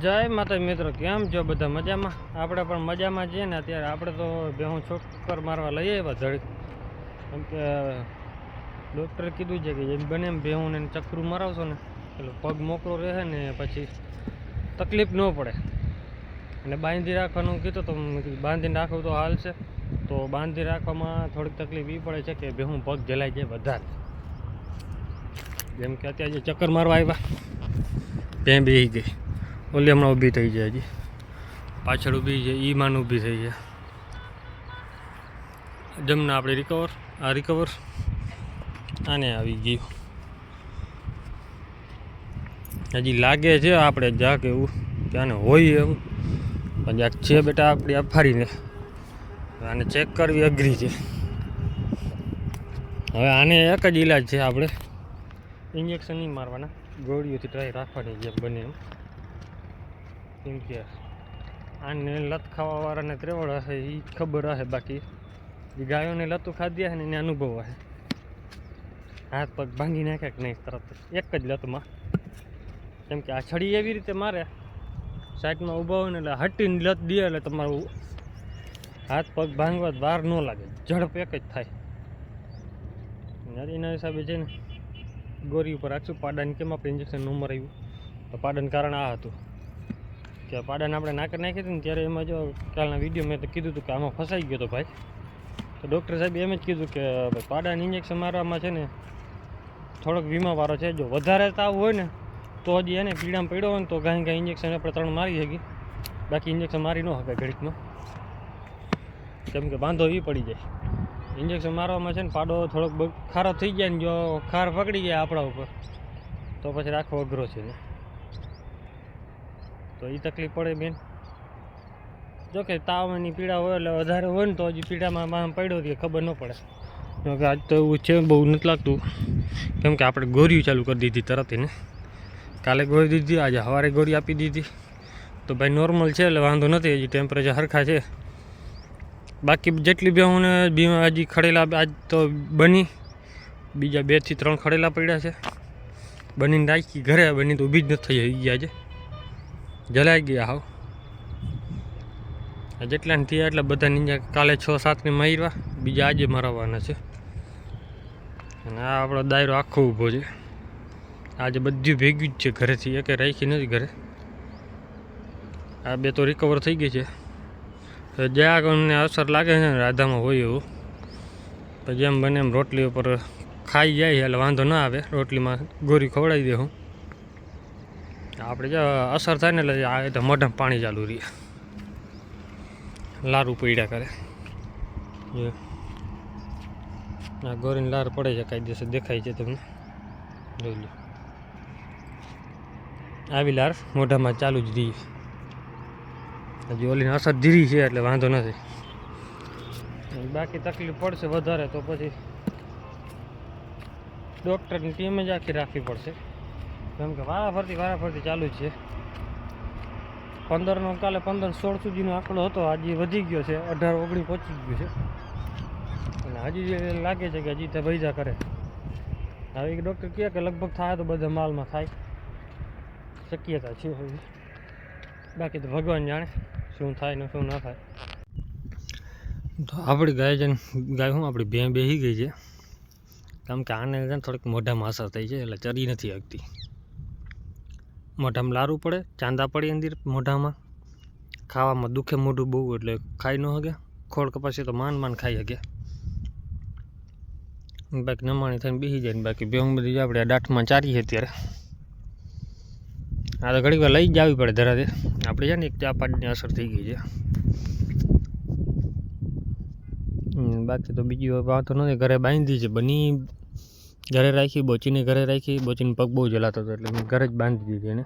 જય માતા મિત્રો, કેમ છો બધા? મજામાં? આપણે પણ મજામાં છીએ ને. અત્યારે આપણે તો ભેહું ચોક્કર મારવા લઈ આવ્યા જડી, કેમ કે ડૉક્ટરે કીધું છે કે જેમ બને એમ ભેહુંને ચક્કરું મરાવશો ને એટલે પગ મોકળો રહે ને પછી તકલીફ ન પડે. અને બાંધી રાખવાનું કીધું તો બાંધીને રાખવું તો હાલશે. તો બાંધી રાખવામાં થોડીક તકલીફ એ પડે છે કે ભેહું પગ જલાઈ જાય વધારે. જેમ કે અત્યારે જે ચક્કર મારવા આવ્યા ભેં બેસી ગઈ, ઓલી હમણાં ઊભી થઈ જાય, હજી પાછળ ઊભી છે, એ માન ઊભી થઈ જાય. જમના આપણે રિકવર આને આવી ગયું. હજી લાગે છે આપણે જાક એવું ત્યાંને હોય એવું, પણ જાક છે બેટા આપણી અફારીને. આને ચેક કરવી અઘરી છે. હવે આને એક જ ઈલાજ છે, આપણે ઇન્જેક્શન નહીં મારવાના, ગોળીઓથી ટ્રાય રાખવાની જેમ બને એમ. કેમ કે આને લત ખાવાવાળાને ત્રેવડ હશે એ ખબર હશે, બાકી જે ગાયોને લતું ખાધી હશે ને એને અનુભવ હશે. હાથ પગ ભાંગી નાખે કે નહીં તરત એક જ લતમાં. કેમ કે આ છડી એવી રીતે મારે, સાઈડમાં ઊભા હોય ને એટલે હટીને લત દે એટલે તમારું હાથ પગ ભાંગવા વાર ન લાગે, ઝડપ એક જ થાય. એના હિસાબે છે ને ગોરી ઉપર રાખશું. પાડાને કેમ આપણે ઇન્જેક્શન ન મરાવ્યું, તો પાડાનું કારણ આ હતું કે પાડાને આપણે નાકે નાખી હતી ને ત્યારે એમાં જો કાલના વિડીયો મેં તો કીધું હતું કે આમાં ફસાઈ ગયો હતો ભાઈ. તો ડૉક્ટર સાહેબ એમ જ કીધું કે પાડાને ઇન્જેક્શન મારવામાં છે ને થોડોક વીમાવાળો છે. જો વધારે તાવ હોય ને તો હજી એને પીડામાં પડ્યો હોય ને તો ગાય ઇન્જેક્શન આપણે 3 મારી શકીએ, બાકી ઇન્જેક્શન મારી ન શકે ઘડીકમાં, કેમ કે બાંધો એ પડી જાય. ઇન્જેક્શન મારવામાં છે ને પાડો થોડોક ખારો થઈ જાય ને જો ખાર પકડી જાય આપણા ઉપર તો પછી રાખવો અઘરો છે ને. તો એ તકલીફ પડે બેન. જોકે તાવની પીડા હોય એટલે વધારે હોય ને તો હજી પીડામાં પડ્યો રહે ખબર ન પડે. જોકે આજ તો એવું છે, બહુ નથી લાગતું, કેમ કે આપણે ગોળીઓ ચાલુ કરી દીધી તરત એને. કાલે ગોળી દીધી, આજે સવારે ગોળી આપી દીધી. તો ભાઈ નોર્મલ છે એટલે વાંધો નથી, હજી ટેમ્પરેચર સરખા છે. બાકી જેટલી બેહોને હજી ખડેલા આજ તો બની, બીજા 2 થી 3 ખડેલા પડ્યા છે. બનીને રાખી ઘરે, બની તો ઊભી જ નથી થઈ ગયા, આજે જલાઈ ગયા હાવ. જેટલાને થયા એટલે બધાને કાલે 6-7 ને માર્યા, બીજા આજે મરાવવાના છે. અને આ આપણો દાયરો આખો ઊભો છે. આજે બધું ભેગું જ છે ઘરેથી, એકે રાખી નથી ઘરે. આ 2 તો રિકવર થઈ ગઈ છે. તો જ્યાં અમને અસર લાગે છે ને રાધામાં હોય એવું, તો જેમ બને એમ રોટલી ઉપર ખાઈ જાય એટલે વાંધો ના આવે. રોટલીમાં ગોળી ખવડાવી દે હું. આપણે જો અસર થાય ને એટલે આ તો મોઢામાં પાણી ચાલુ રહે, લારું પડ્યા કરે. આ ગોરીને લાર પડે છે કાયદેસર, દેખાય છે તમને, જોઈ લો. આવી લાર મોઢામાં ચાલુ જ રહી. હજી ઓલીને અસર ધીરી છે એટલે વાંધો નથી. બાકી તકલીફ પડશે વધારે તો પછી ડૉક્ટરની ટીમ જ આખી રાખવી પડશે, કેમ કે વારાફરતી ચાલુ જ છે. 15નો કાલે 15-16 સુધીનો આંકડો હતો, આજે વધી ગયો છે, 18-19 પહોંચી ગયું છે. અને હજી લાગે છે કે હજી તે ભૈજા કરે. હવે એક ડૉક્ટર કહે કે લગભગ થાય તો બધા માલમાં થાય, શક્યતા છે. બાકી તો ભગવાન જાણે શું થાય ને શું ના થાય. તો આપણી ગાય શું આપણી ભેં બેસી ગઈ છે, કેમ કે આને છે ને થોડીક મોઢામાં અસર થઈ છે એટલે ચરી નથી શકતી. મોઢામાં લારું પડે, ચાંદા પડી અંદર મોઢામાં, ખાવામાં દુખે મોઢું બહુ એટલે ખાઈ ન શકે. ખોળ કપાસી તો માન ખાઈ શકે, બાકી નમાણી થઈને બેસી જાય ને. બાકી ભેં બધી આપણે આ દાંઠમાં ચારી છે અત્યારે. આ તો ઘડીક વાર લઈ જ આવી પડે ધરાતે. આપણે છે ને એક ચા પાણીની અસર થઈ ગઈ છે. બાકી તો બીજી વાતો નથી. ઘરે બાંધી છે, બની ઘરે રાખી, બોચીને ઘરે રાખી. બોચીને પગ બહુ જલાતો હતો એટલે મેં ઘરે જ બાંધી દીધી એને.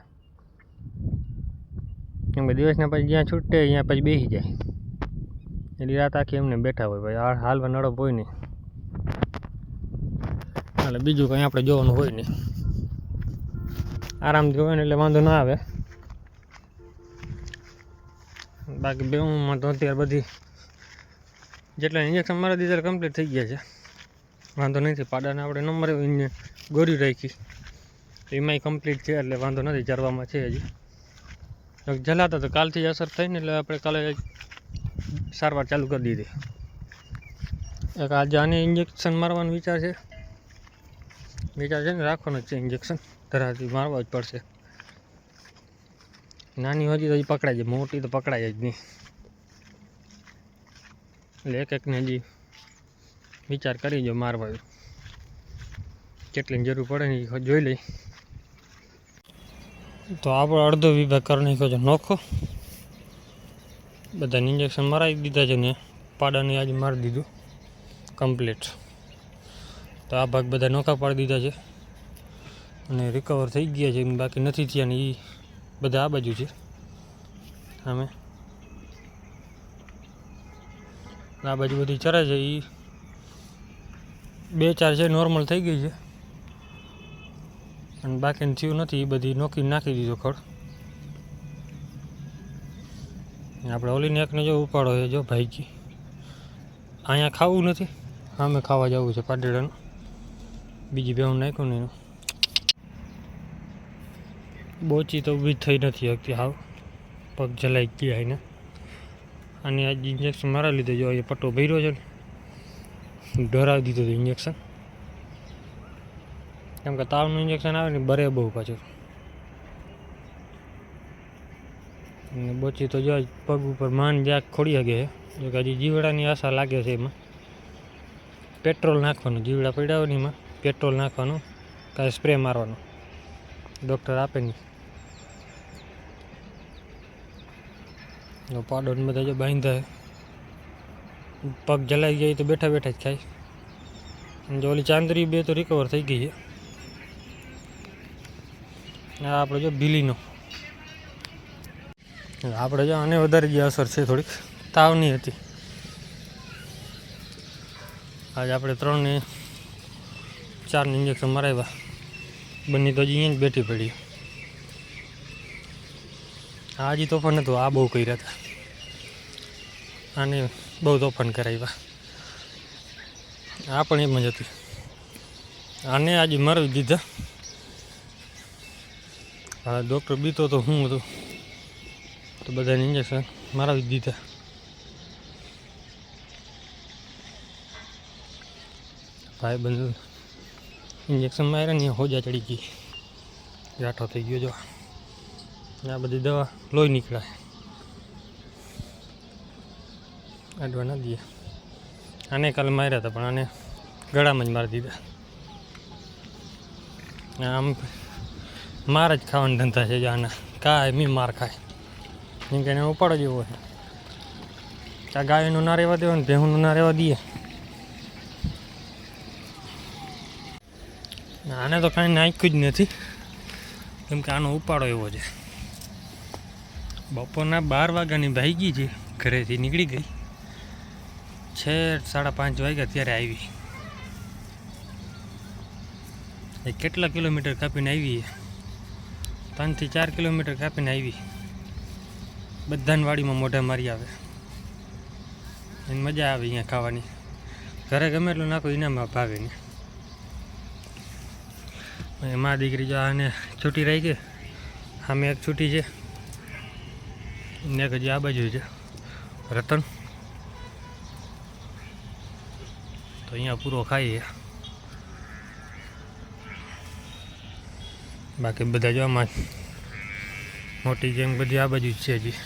કેમ કે દિવસના પછી જ્યાં છૂટે ત્યાં પછી બેસી જાય, એટલી રાત આખી એમને બેઠા હોય ભાઈ. હાલવા નડપ હોય નહીં એટલે બીજું કંઈ આપણે જોવાનું હોય નહીં, આરામથી હોય ને એટલે વાંધો ના આવે. બાકી બેઉમાં તો અત્યારે બધી જેટલા ઇન્જેક્શન મારી દીધા કમ્પ્લીટ થઈ ગયા છે, વાંધો નથી. પાડાને આપણે નંબર એને ગોરી રાખી એમાંય કમ્પ્લીટ છે એટલે વાંધો નથી. ચરવામાં છે હજી. જલાતા તો કાલથી જ અસર થઈને એટલે આપણે કાલે સારવાર ચાલુ કરી દીધી. એક આજે આને ઇન્જેક્શન મારવાનો વિચાર છે ને રાખવાનું જ છે. ઇન્જેક્શન ધરાથી મારવા જ પડશે. નાની હતી તો હજી પકડાય જાય, મોટી તો પકડાય જ નહીં. એટલે એક એકને હજી વિચાર કરી જો મારવા કેટલી જરૂર પડે ને એ જોઈ લઈ. તો આપણો અડધો વિભાગ કરી નાખ્યો છે નોખો. બધાને ઇન્જેક્શન મરાવી દીધા છે ને પાડાને આજે મારી દીધું કમ્પ્લીટ. તો આ ભાગ બધા નોખા પાડી દીધા છે અને રિકવર થઈ ગયા છે. બાકી નથી થયા ને એ બધા આ બાજુ છે. અમે આ બાજુ બધી ચરે છે એ 2-4 છે નોર્મલ થઈ ગઈ છે અને બાકીને થયું નથી. એ બધી નોખી નાખી દીધો ખડ. આપણે ઓલીને એકને જો ઉપાડો છે જો ભાઈજી. અહીંયા ખાવું નથી, સામે ખાવા જવું છે પાડેડાનું. બીજી બેહું નાખ્યું ને એનું બોચી તો ઊભી થઈ નથી શકતી. હાવ પગ જલાઈ ગયા એને. અને આજ ઇન્જેક્શન મારા લીધે જો એ પટ્ટો ભર્યો છે ને ડરાવી દીધો હતો ઇન્જેક્શન. કેમ કે તાવનું ઇન્જેક્શન આવે ને બરે બહુ પાછું. અને બોચી તો જો પગ ઉપર માન જ્યાં ખોડી શકે છે. જો કે હજી જીવડાની આશા લાગે છે. એમાં પેટ્રોલ નાખવાનું, જીવડા પડ્યા હોય ને એમાં પેટ્રોલ નાખવાનું, કાંઈ સ્પ્રે મારવાનો ડૉક્ટર આપે નહીં. પાડો ને બધા જો બાંધા પગ જલાઈ ગયા તો બેઠા બેઠા જ ખાય. અને જો ઓલી ચાંદરી બે તો રિકવર થઈ ગઈ છે. આ આપણે જો બિલીનો આપણે જો આને વધારે જે અસર છે થોડીક તાવની હતી. આજે આપણે 3 ને 4 ને ઇન્જેક્શન મરાવ્યા. બંને તો હજી અહીંયા જ બેઠી પડી. આ હજી તોફાન હતું, આ બહુ કર્યા હતા. આને બહુ તોફાન કરાવ્યા. આ પણ એમ જ હતી. આને આજે મારી દીધા. હા ડૉક્ટર બીતો તો હું હતું તો બધાને ઇન્જેક્શન મારાવી દીધા. ભાઈ બંધ ઇન્જેક્શન માર્યા ને હોજા ચડી ગઈ, ગાંઠો થઈ ગયો. જો આ બધી દવા લોહી નીકળાય. અડવા ના દઈએ. આને કાલે માર્યા હતા પણ આને ગળામાં જ મારી દીધા. આમ માર જ ખાવાના ધંધા છે. જો આના કાંઈ મી માર ખાય એમ કે એને ઉપાડો જેવો છે. આ ગાયનું ના રહેવા દેવા ને ભેહુંનું ના રહેવા દઈએ. આને તો કાંઈ નાખ્યું જ નથી કેમ કે આનો ઉપાડો એવો છે. બપોરના 12 વાગ્યાની ભાગી છે, ઘરેથી નીકળી ગઈ. 6-5:30 વાગ્યા ત્યારે આવી. એ કેટલા કિલોમીટર કાપીને આવી? 3 થી 4 કિલોમીટર કાપીને આવી. બધાની વાડીમાં મોઢા મારી આવે. એને મજા આવે અહીંયા ખાવાની. ઘરે ગમે એટલું નાખો એનામાં ભાવે ને. મા દીકરી જો આને છૂટી રહી ગઈ. સામે એક છૂટી છે ને એક હજી આ બાજુ છે રતન. તો અહીંયા પૂરો ખાઈએ. બાકી બધા જો આમાં મોટી ગેંગ બધી આ બાજુ જ છે હજી.